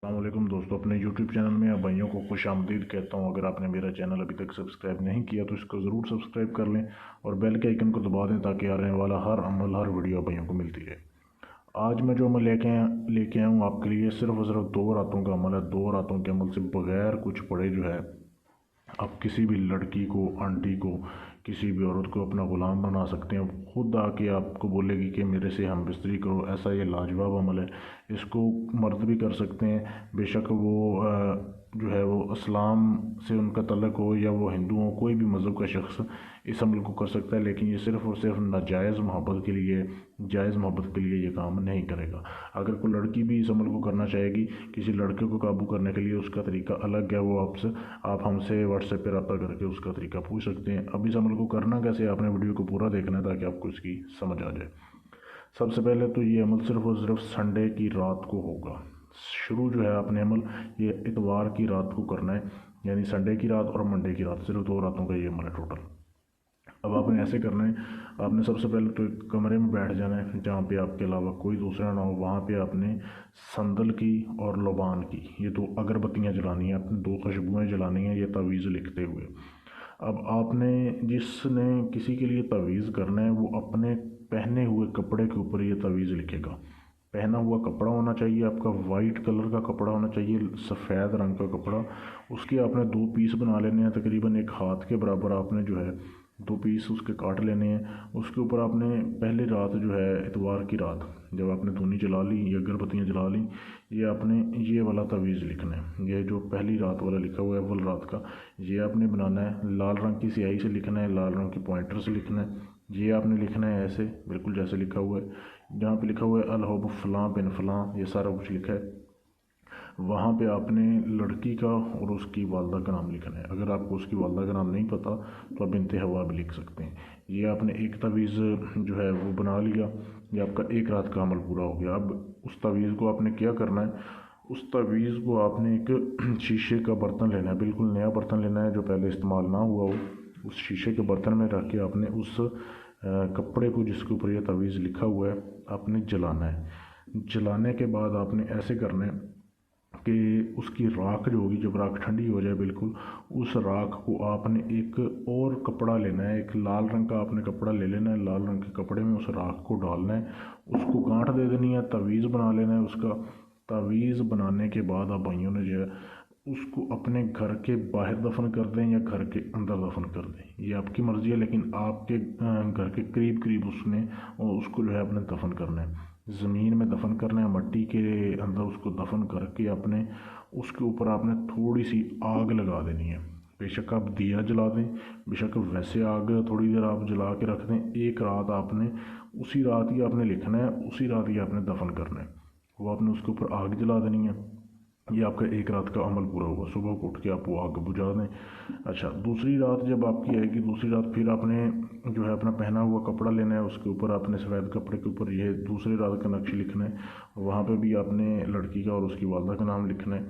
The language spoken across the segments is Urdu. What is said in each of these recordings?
السلام علیکم دوستوں، اپنے یوٹیوب چینل میں آپ بھائیوں کو خوش آمدید کہتا ہوں۔ اگر آپ نے میرا چینل ابھی تک سبسکرائب نہیں کیا تو اس کو ضرور سبسکرائب کر لیں اور بیل کے آئیکن کو دبا دیں تاکہ آنے والا ہر عمل ہر ویڈیو بھائیوں کو ملتی رہے۔ آج میں جو عمل لے کے آیا ہوں آپ کے لیے صرف اور صرف 2 راتوں کا عمل ہے۔ 2 راتوں کے عمل سے بغیر کچھ پڑھے جو ہے آپ کسی بھی لڑکی کو، آنٹی کو، کسی بھی عورت کو اپنا غلام بنا سکتے ہیں۔ خود آ کے آپ کو بولے گی کہ میرے سے ہم بستری کرو۔ ایسا یہ لاجواب عمل ہے، اس کو مرد بھی کر سکتے ہیں، بے شک وہ جو ہے وہ اسلام سے ان کا تعلق ہو یا وہ ہندو ہوں، کوئی بھی مذہب کا شخص اس عمل کو کر سکتا ہے، لیکن یہ صرف اور صرف ناجائز محبت کے لیے، جائز محبت کے لیے یہ کام نہیں کرے گا۔ اگر کوئی لڑکی بھی اس عمل کو کرنا چاہے گی کسی لڑکے کو قابو کرنے کے لیے، اس کا طریقہ الگ ہے، وہ آپ ہم سے واٹس ایپ پہ رابطہ کر کے اس کا طریقہ پوچھ سکتے ہیں۔ اب اس عمل کو کرنا کیسے، آپ نے ویڈیو کو پورا دیکھنا ہے تاکہ آپ کو اس کی سمجھ آ جائے۔ سب سے پہلے تو یہ عمل صرف اور صرف سنڈے کی رات کو ہوگا۔ شروع جو ہے آپ نے عمل یہ اتوار کی رات کو کرنا ہے، یعنی سنڈے کی رات اور منڈے کی رات، صرف 2 راتوں کا یہ عمل ہے ٹوٹل۔ اب آپ نے ایسے کرنا ہے، آپ نے سب سے پہلے تو ایک کمرے میں بیٹھ جانا ہے جہاں پہ آپ کے علاوہ کوئی دوسرا نہ ہو۔ وہاں پہ آپ نے سندل کی اور لبان کی یہ 2 اگربتیاں جلانی ہیں، آپ نے 2 خوشبوئیں جلانی ہیں، یہ تعویذ لکھتے ہوئے۔ اب آپ نے جس نے کسی کے لیے تعویذ کرنا ہے وہ اپنے پہنے ہوئے کپڑے کے اوپر یہ تعویذ لکھے گا۔ پہنا ہوا کپڑا ہونا چاہیے آپ کا، وائٹ کلر کا کپڑا ہونا چاہیے، سفید رنگ کا کپڑا۔ اس کے آپ نے 2 پیس بنا لینے ہیں، تقریباً 1 ہاتھ کے برابر آپ نے جو ہے 2 پیس اس کے کاٹ لینے ہیں۔ اس کے اوپر آپ نے پہلی رات جو ہے اتوار کی رات جب آپ نے دھونی جلا لی یا اگربتیاں جلا لیں، یہ آپ نے یہ والا تعویذ لکھنا ہے۔ یہ جو پہلی رات والا لکھا ہوا ہے اول رات کا، یہ آپ نے بنانا ہے، لال رنگ کی سیاہی سے لکھنا ہے، لال رنگ کی پوائنٹر سے لکھنا ہے۔ یہ آپ نے لکھنا ہے ایسے بالکل جیسے لکھا ہوا ہے، جہاں پہ لکھا ہوا ہے الحب فلاں بن فلاں، یہ سارا کچھ لکھا ہے۔ وہاں پہ آپ نے لڑکی کا اور اس کی والدہ کا نام لکھنا ہے۔ اگر آپ کو اس کی والدہ کا نام نہیں پتہ تو آپ بنت حوا بھی لکھ سکتے ہیں۔ یہ آپ نے ایک تعویذ جو ہے وہ بنا لیا، یہ آپ کا 1 رات کا عمل پورا ہو گیا۔ اب اس تعویذ کو آپ نے کیا کرنا ہے، اس تعویذ کو آپ نے ایک شیشے کا برتن لینا ہے، بالکل نیا برتن لینا ہے جو پہلے استعمال نہ ہوا ہو۔ اس شیشے کے برتن میں رکھ کے آپ نے اس کپڑے کو جس کے اوپر یہ تعویذ لکھا ہوا ہے آپ نے جلانا ہے۔ جلانے کے بعد آپ نے ایسے کرنا ہے کہ اس کی راکھ جو ہوگی، جب راکھ ٹھنڈی ہو جائے بالکل، اس راکھ کو آپ نے ایک اور کپڑا لینا ہے، ایک لال رنگ کا آپ نے کپڑا لے لینا ہے، لال رنگ کے کپڑے میں اس راکھ کو ڈالنا ہے، اس کو گانٹھ دے دینی ہے، تعویذ بنا لینا ہے اس کا۔ تعویذ بنانے کے بعد آپ بھائیوں نے جو ہے اس کو اپنے گھر کے باہر دفن کر دیں یا گھر کے اندر دفن کر دیں، یہ آپ کی مرضی ہے، لیکن آپ کے گھر کے قریب قریب اس کو جو ہے اپنے دفن کرنا ہے، زمین میں دفن کرنا ہے، مٹی کے اندر اس کو دفن کر کے اپنے اس کے اوپر آپ نے تھوڑی سی آگ لگا دینی ہے۔ بے شک آپ دیا جلا دیں، بے شک ویسے آگ تھوڑی دیر آپ جلا کے رکھ دیں۔ 1 رات آپ نے اسی رات ہی آپ نے لکھنا ہے، اسی رات ہی آپ نے دفن کرنا ہے، وہ آپ نے اس کے اوپر آگ جلا دینی ہے۔ یہ آپ کا 1 رات کا عمل پورا ہوگا۔ صبح کو اٹھ کے آپ وہ آگ بجھا دیں۔ اچھا، دوسری رات جب آپ کی آئے گی، دوسری رات پھر آپ نے جو ہے اپنا پہنا ہوا کپڑا لینا ہے، اس کے اوپر آپ نے سفید کپڑے کے اوپر یہ دوسری رات کا نقش لکھنا ہے، وہاں پہ بھی آپ نے لڑکی کا اور اس کی والدہ کا نام لکھنا ہے،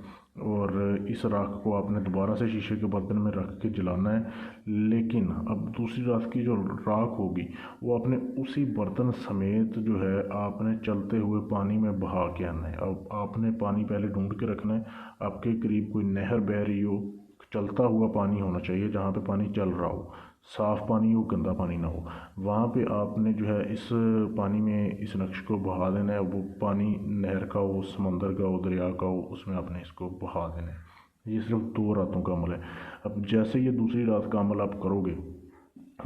اور اس راکھ کو آپ نے دوبارہ سے شیشے کے برتن میں رکھ کے جلانا ہے۔ لیکن اب دوسری رات کی جو راکھ ہوگی وہ آپ نے اسی برتن سمیت جو ہے آپ نے چلتے ہوئے پانی میں بہا کے آنا ہے۔ اب آپ نے پانی پہلے ڈھونڈ کے رکھنا ہے، آپ کے قریب کوئی نہر بہہ رہی ہو، چلتا ہوا پانی ہونا چاہیے، جہاں پہ پانی چل رہا ہو، صاف پانی ہو، گندا پانی نہ ہو۔ وہاں پہ آپ نے جو ہے اس پانی میں اس نقش کو بہا دینا ہے، وہ پانی نہر کا ہو، سمندر کا ہو، دریا کا ہو، اس میں آپ نے اس کو بہا دینا ہے۔ یہ صرف 2 راتوں کا عمل ہے۔ اب جیسے یہ دوسری رات کا عمل آپ کرو گے،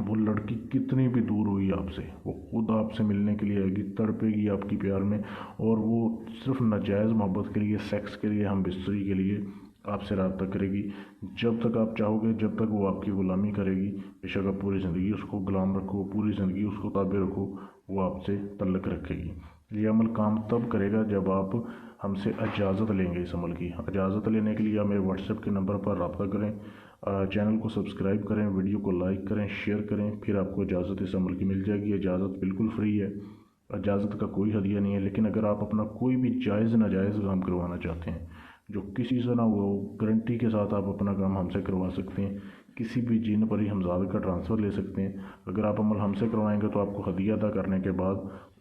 وہ لڑکی کتنی بھی دور ہوئی آپ سے، وہ خود آپ سے ملنے کے لیے آئے گی، تڑپے گی آپ کی پیار میں، اور وہ صرف ناجائز محبت کے لیے، سیکس کے لیے، ہم بستری کے لیے آپ سے رابطہ کرے گی۔ جب تک آپ چاہو گے، جب تک وہ آپ کی غلامی کرے گی، بے شک آپ پوری زندگی اس کو غلام رکھو، پوری زندگی اس کو تابع رکھو، وہ آپ سے تعلق رکھے گی۔ یہ عمل کام تب کرے گا جب آپ ہم سے اجازت لیں گے۔ اس عمل کی اجازت لینے کے لیے آپ میرے واٹس ایپ کے نمبر پر رابطہ کریں، چینل کو سبسکرائب کریں، ویڈیو کو لائک کریں، شیئر کریں، پھر آپ کو اجازت اس عمل کی مل جائے گی۔ اجازت بالکل فری ہے، اجازت کا کوئی ہدیہ نہیں ہے، لیکن اگر آپ اپنا کوئی بھی جائز ناجائز کام کروانا چاہتے ہیں جو کسی سے نہ ہو، گارنٹی کے ساتھ آپ اپنا کام ہم سے کروا سکتے ہیں۔ کسی بھی جن پری ہمزاد کا ٹرانسفر لے سکتے ہیں۔ اگر آپ عمل ہم سے کروائیں گے تو آپ کو ہدیہ ادا کرنے کے بعد